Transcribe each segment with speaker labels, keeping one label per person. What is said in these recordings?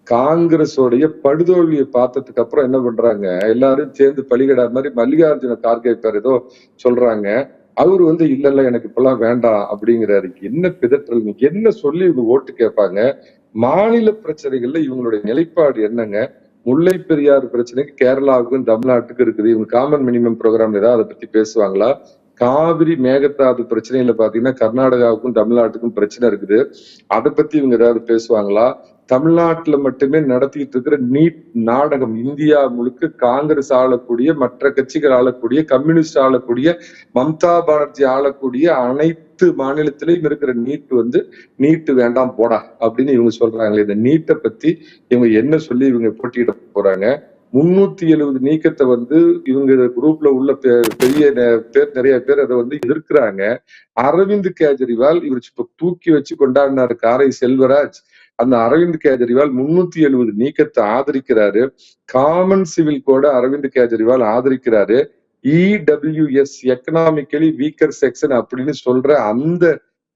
Speaker 1: காங்கிரஸோடைய படுதோல்வியை பார்த்ததுக்கு அப்புறம் என்ன பண்றாங்க, எல்லாரும் சேர்ந்து பலிகடா மாதிரி மல்லிகார்ஜுன கார்கே பேர் ஏதோ சொல்றாங்க. அவரு வந்து இல்ல இல்ல எனக்கு இப்பெல்லாம் வேண்டாம் அப்படிங்கிறாரு. என்ன பிதற்றல், என்ன சொல்லி இவங்க ஓட்டு கேட்பாங்க? மாநில பிரச்சனைகள்ல இவங்களுடைய நிலைப்பாடு என்னங்க? முல்லை பெரியாறு பிரச்சனைக்கு கேரளாவுக்கும் தமிழ்நாட்டுக்கும் இருக்குது. இவங்க காமன் மினிமம் ப்ரோக்ராம் ஏதாவது அதை பத்தி பேசுவாங்களா? காவிரி மேகதாது பிரச்சனையில பாத்தீங்கன்னா கர்நாடகாவுக்கும் தமிழ்நாட்டுக்கும் பிரச்சனை இருக்குது. அதை பத்தி இவங்க ஏதாவது பேசுவாங்களா? தமிழ்நாட்டுல மட்டுமே நடத்திட்டு இருக்கிற நீட் நாடகம், இந்தியா முழுக்க காங்கிரஸ் ஆளக்கூடிய, மற்ற கட்சிகள் ஆளக்கூடிய, கம்யூனிஸ்ட் ஆளக்கூடிய, மம்தா பானர்ஜி ஆளக்கூடிய அனைத்து மாநிலத்திலையும் இருக்கிற நீட் வந்து நீட் வேண்டாம் போடா அப்படின்னு இவங்க சொல்றாங்களே. இந்த நீட்டை பத்தி இவங்க என்ன சொல்லி இவங்க போட்டியிட போறாங்க? 370 நீக்கத்தை வந்து இவங்க குரூப்ல உள்ள பெரிய பேர், நிறைய பேர் அதை வந்து எதிர்க்கிறாங்க. அரவிந்த் கெஜ்ரிவால் இவர் இப்ப தூக்கி வச்சு கொண்டாடினாரு காரை செல்வராஜ். அந்த அரவிந்த் கெஜ்ரிவால் 370 நீக்கத்தை ஆதரிக்கிறாரு. Common civil code Arvind Kejriwal ஆதரிக்கிறாரு. இடபிள்யூஎஸ் எக்கனாமிக்கலி வீக்கர் செக்ஷன் அப்படின்னு சொல்ற அந்த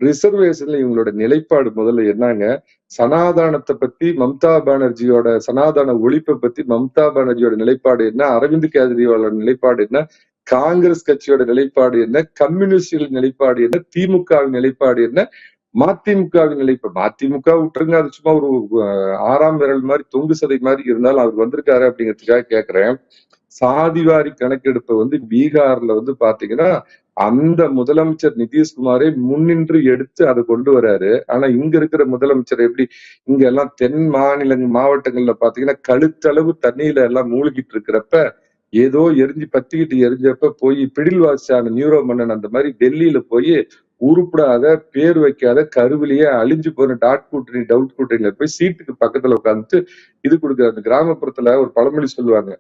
Speaker 1: ரிசர்வேஷன்ல இவங்களோட நிலைப்பாடு முதல்ல என்னங்க? சனாதானத்தை பத்தி மம்தா பானர்ஜியோட சனாதான ஒழிப்பை பத்தி மம்தா பானர்ஜியோட நிலைப்பாடு என்ன? அரவிந்த் கெஜ்ரிவாலோட நிலைப்பாடு என்ன? காங்கிரஸ் கட்சியோட நிலைப்பாடு என்ன? கம்யூனிஸ்டுகளின் நிலைப்பாடு என்ன? திமுகவின் நிலைப்பாடு என்ன? மதிமுகவின் நிலைப்பாடு. மதிமுக விட்டுருங்க, அது சும்மா ஒரு 6ஆம் விரல் மாதிரி தொங்கு சதை மாதிரி இருந்தாலும் அவர் வந்திருக்காரு அப்படிங்கிறதுக்காக கேட்கிறேன். சாதிவாரி கணக்கெடுப்பை வந்து பீகார்ல வந்து பாத்தீங்கன்னா அந்த முதலமைச்சர் நிதிஷ்குமாரே முன்னின்று எடுத்து அதை கொண்டு வராரு. ஆனா இங்க இருக்கிற முதலமைச்சர் எப்படி, இங்க எல்லாம் தென் மாவட்டங்கள்ல பாத்தீங்கன்னா கழுத்தளவு தண்ணியில எல்லாம் மூழ்கிட்டு இருக்கிறப்ப ஏதோ பத்திக்கிட்டு எரிஞ்சப்ப போய் பிடில்வாசியான நியூரோ மன்னன் அந்த மாதிரி டெல்லியில போய் உருப்படாத, பேர் வைக்காத, கருவிலேயே அழிஞ்சு போன டவுட் கூட்டணியில போய் சீட்டுக்கு பக்கத்துல உட்காந்துட்டு இது கொடுக்குற அந்த கிராமப்புறத்துல ஒரு பழமொழி சொல்லுவாங்க.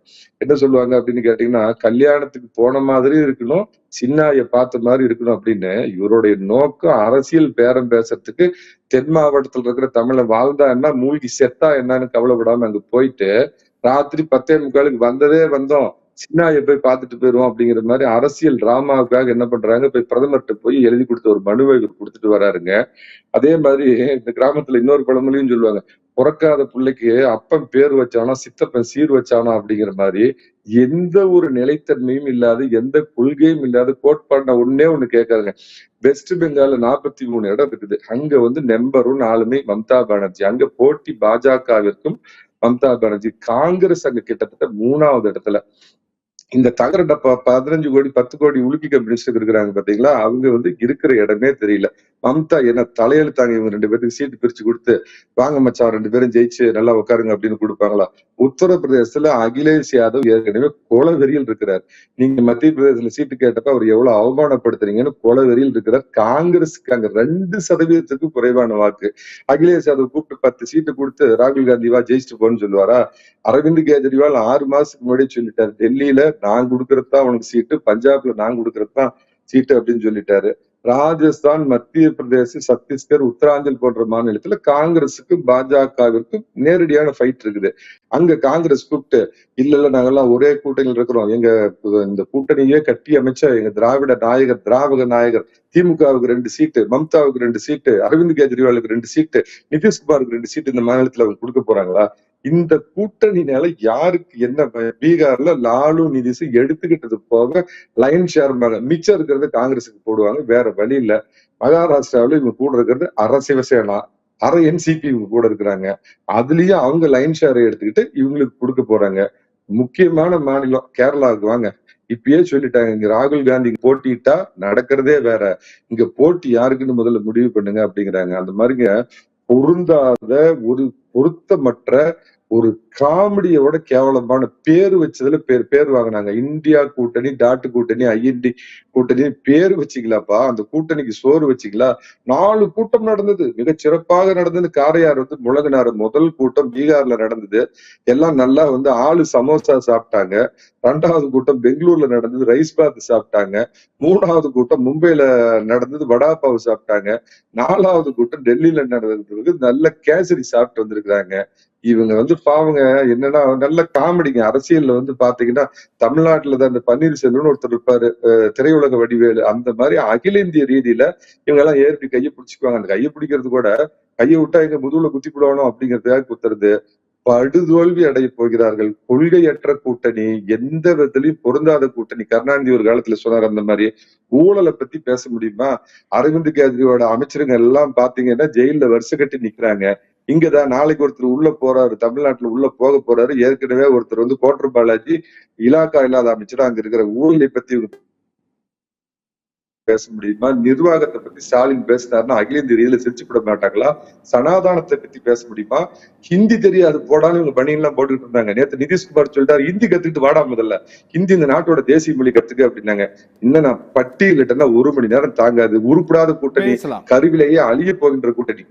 Speaker 1: என்ன சொல்லுவாங்க அப்படின்னு கேட்டீங்கன்னா, கல்யாணத்துக்கு போன மாதிரி இருக்கணும், சின்னாய பார்த்த மாதிரி இருக்கணும் அப்படின்னு. இவருடைய நோக்கம் அரசியல் பேரம் பேசுறதுக்கு தென் மாவட்டத்துல இருக்கிற தமிழன் வாழ்ந்தா என்ன, மூழ்கி செத்தா என்னன்னு கவலைப்படாம அங்க போயிட்டு ராத்திரி 10:45 வந்ததே வந்தோம், சின்னாயை போய் பார்த்துட்டு போயிருவோம் அப்படிங்கிற மாதிரி அரசியல் டிராமாவுக்காக என்ன பண்றாங்க, போய் பிரதமர்கிட்ட போய் எழுதி கொடுத்த ஒரு மனுவை இவர் கொடுத்துட்டு வராருங்க. அதே மாதிரி இந்த கிராமத்துல இன்னொரு பழமொழியும் சொல்லுவாங்க, பிறக்காத பிள்ளைக்கு அப்பன் பேர் வச்சானா சித்தப்பன் சீர் வச்சானா அப்படிங்கிற மாதிரி எந்த ஒரு நிலைத்தன்மையும் இல்லாத, எந்த கொள்கையும் இல்லாத கோட்பாடு ஒண்ணே ஒண்ணு கேட்கறாங்க. வெஸ்ட் பெங்கால்ல 43 இடம் இருக்குது. அங்க வந்து நம்பர் 1 ஆளுமை மம்தா பானர்ஜி. அங்க போட்டி பாஜகவிற்கும் மம்தா பானர்ஜி. காங்கிரஸ் அங்க கிட்டத்தட்ட 3வது இடத்துல. இந்த தகர டப்பா 15 கோடி 10 கோடி உலுக்கி கம்யூனிஸ்டுக்கு இருக்கிறாங்க பாத்தீங்களா, அவங்க வந்து இருக்கிற இடமே தெரியல. மம்தா என்ன தலையெழுத்தாங்க, இவங்க 2 பேருக்கு சீட்டு பிரிச்சு கொடுத்து வாங்க மச்சான் 2 பேரும் ஜெயிச்சு நல்லா உட்காருங்க அப்படின்னு கொடுப்பாங்களா? உத்தரப்பிரதேசத்துல அகிலேஷ் யாதவ் ஏற்கனவே கொலவெறியில் இருக்கிறார். நீங்க மத்திய பிரதேசத்துல சீட்டு கேட்டப்ப அவர் எவ்வளவு அவமானப்படுத்துறீங்கன்னு கொலவெறியில் இருக்கிறார். காங்கிரஸுக்கு அங்க 2% குறைவான வாக்கு. அகிலேஷ் யாதவ் கூப்பிட்டு 10 சீட்டு கொடுத்து ராகுல் காந்தி வா ஜெயிச்சுட்டு போன்னு சொல்லுவாரா? அரவிந்த் கெஜ்ரிவால் 6 மாசத்துக்கு முன்னாடியே சொல்லிட்டாரு, டெல்லியில நான் கொடுக்கறது தான் உனக்கு சீட்டு, பஞ்சாப்ல நான் கொடுக்கறது தான் சீட்டு அப்படின்னு சொல்லிட்டாரு. ராஜஸ்தான், மத்திய பிரதேசம், சத்தீஸ்கர், உத்தராஞ்சல் போன்ற மாநிலத்துல காங்கிரஸுக்கு பாஜகவிற்கு நேரடியான ஃபைட் இருக்குது. அங்க காங்கிரஸ் கூப்பிட்டு இல்ல நாங்கெல்லாம் ஒரே கூட்டணியில் இருக்கிறோம், எங்க இந்த கூட்டணியே கட்டி அமைச்ச எங்க திராவிட நாயகர் திமுகவுக்கு 2 சீட்டு, மம்தாவுக்கு 2 சீட்டு, அரவிந்த் கெஜ்ரிவாலுக்கு 2 சீட்டு, நிதிஷ்குமாருக்கு 2 சீட்டு இந்த மாநிலத்துல அவங்க கொடுக்க போறாங்களா? இந்த கூட்டணினால யாருக்கு என்ன பீகார்ல லாலு நிதிஷ் எடுத்துக்கிட்டது போக லைன் ஷேர் மிச்சம் இருக்கிறது காங்கிரஸுக்கு போடுவாங்க, வேற வழி இல்ல. மகாராஷ்டிராவில இவங்க கூட இருக்கிறது அரை சிவசேனா, அரை என்சிபி இவங்க கூட இருக்கிறாங்க. அதுலயும் அவங்க லைன் ஷேரை எடுத்துக்கிட்டு இவங்களுக்கு கொடுக்க போறாங்க. முக்கியமான மாநிலம் கேரளாவுக்கு வாங்க, இப்பயே சொல்லிட்டாங்க, இங்க ராகுல் காந்தி போட்டியிட்டா நடக்கிறதே வேற, இங்க போட்டி யாருக்குன்னு முதல்ல முடிவு பண்ணுங்க அப்படிங்கிறாங்க. அந்த மாதிரிங்க பொருந்தாத, ஒரு பொருத்தமற்ற, ஒரு காமெடியோட கேவலமான பேரு வச்சதுல பேர் வாங்கினாங்க. இந்தியா கூட்டணி, டாட்டு கூட்டணி, ஐஎன்டி கூட்டணி பேரு வச்சுக்கலாப்பா, அந்த கூட்டணிக்கு சோறு வச்சுக்கலாம். 4 கூட்டம் நடந்தது, மிக சிறப்பாக நடந்தது. காரையார் வந்து முழங்கினாரு. முதல் கூட்டம் பீகார்ல நடந்தது, எல்லாம் நல்லா வந்து ஆளு சமோசா சாப்பிட்டாங்க. 2வது கூட்டம் பெங்களூர்ல நடந்தது, ரைஸ் பாத் சாப்பிட்டாங்க. 3வது கூட்டம் மும்பைல நடந்தது, வடாபாவ் சாப்பிட்டாங்க. 4வது கூட்டம் டெல்லியில நடந்தது, நல்ல கேசரி சாப்பிட்டு வந்திருக்கிறாங்க. இவங்க வந்து பாவங்க என்னன்னா நல்ல காமெடிங்க. அரசியல்ல வந்து பாத்தீங்கன்னா தமிழ்நாட்டுலதான் இந்த பன்னீர்செல்வம்னு ஒருத்தர் இருப்பாரு, திரையுலக வடிவேலு, அந்த மாதிரி அகில இந்திய ரீதியில இவங்க எல்லாம் ஏறி கையை பிடிச்சுக்குவாங்க. அந்த கையை பிடிக்கிறது கூட கையை விட்டா எங்க முதுகுல குத்தி போடணும் அப்படிங்கிறதுக்காக குத்துறது. படுதோல்வி அடைய போகிறார்கள். கொள்கையற்ற கூட்டணி, எந்த விதத்திலையும் பொருந்தாத கூட்டணி. கருணாநிதி ஒரு காலத்துல சொன்னார் அந்த மாதிரி. ஊழலை பத்தி பேச முடியுமா? அரவிந்த் கெஜ்ரிவாலோட அமைச்சருங்க எல்லாம் பாத்தீங்கன்னா ஜெயில்ல வருஷ கட்டி நிக்கிறாங்க. இங்கதான் நாளைக்கு ஒருத்தர் உள்ள போறாரு, தமிழ்நாட்டுல உள்ள போக போறாரு. ஏற்கனவே ஒருத்தர் வந்து கோட்டர் பாலாஜி இலாக்கா இல்லாத அமைச்சர் அங்க இருக்கிற ஊழலை பத்தி பேச முடியுமா? நிர்வாகத்தை பத்தி ஸ்டாலின் பேசினாருன்னா அகில இந்திய ரீதியில சிரிச்சுப்பட மாட்டாங்களா? சனாதானத்தை பத்தி பேச முடியுமா? ஹிந்தி தெரியாது போடான்னு இவங்க பணியெல்லாம் எல்லாம் போட்டுட்டு இருந்தாங்க. நேத்து நிதிஷ்குமார் சொல்லிட்டாரு, ஹிந்தி கத்துக்கிட்டு வாடா முதல்ல, ஹிந்தி இந்த நாட்டோட தேசிய மொழி கத்துக்க அப்படின்னாங்க. இன்னும் நான் பட்டியலிட்டேன்னா 1 மணி நேரம் தாங்காது. உருப்படாத கூட்டணி, கருவிலேயே அழிய போகின்ற கூட்டணி.